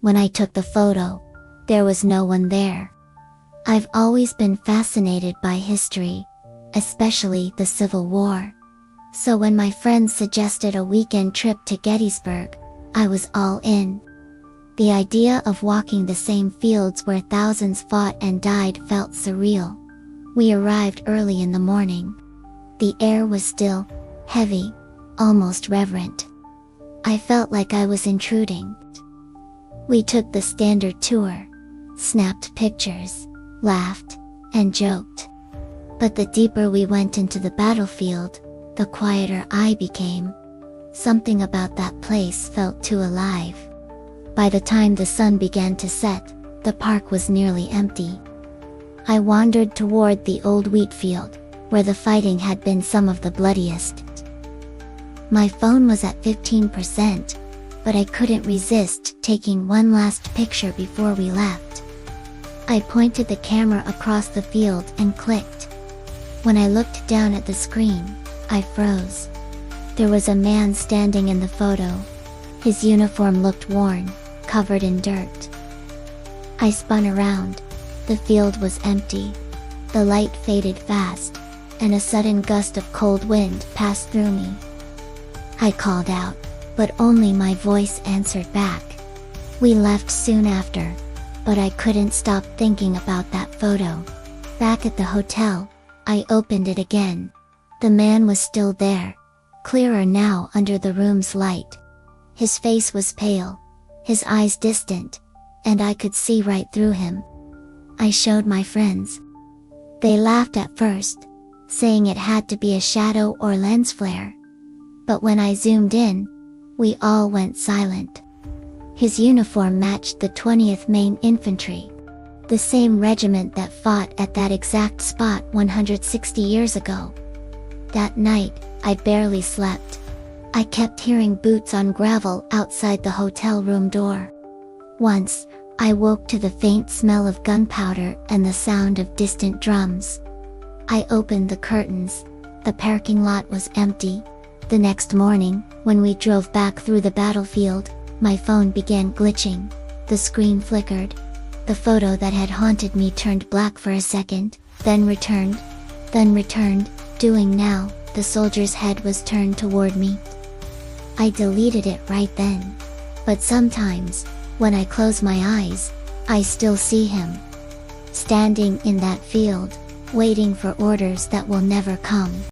When I took the photo, there was no one there. I've always been fascinated by history, especially the Civil War. So when my friends suggested a weekend trip to Gettysburg, I was all in. The idea of walking the same fields where thousands fought and died felt surreal. We arrived early in the morning. The air was still, heavy, almost reverent. I felt like I was intruding. We took the standard tour, snapped pictures, laughed, and joked. But the deeper we went into the battlefield, the quieter I became. Something about that place felt too alive. By the time the sun began to set, the park was nearly empty. I wandered toward the old wheat field, where the fighting had been some of the bloodiest. My phone was at 15%, but I couldn't resist taking one last picture before we left. I pointed the camera across the field and clicked. When I looked down at the screen, I froze. There was a man standing in the photo. His uniform looked worn, covered in dirt. I spun around. The field was empty. The light faded fast, and a sudden gust of cold wind passed through me. I called out, but only my voice answered back. We left soon after, but I couldn't stop thinking about that photo. Back at the hotel, I opened it again. The man was still there, clearer now under the room's light. His face was pale, his eyes distant, and I could see right through him. I showed my friends. They laughed at first, saying it had to be a shadow or lens flare. But when I zoomed in, we all went silent. His uniform matched the 20th Maine Infantry, the same regiment that fought at that exact spot 160 years ago. That night, I barely slept. I kept hearing boots on gravel outside the hotel room door. Once, I woke to the faint smell of gunpowder and the sound of distant drums. I opened the curtains. The parking lot was empty. The next morning, when we drove back through the battlefield, my phone began glitching. The screen flickered. The photo that had haunted me turned black for a second, then returned. Doing now, the soldier's head was turned toward me. I deleted it right then. But sometimes, when I close my eyes, I still see him. Standing in that field, waiting for orders that will never come.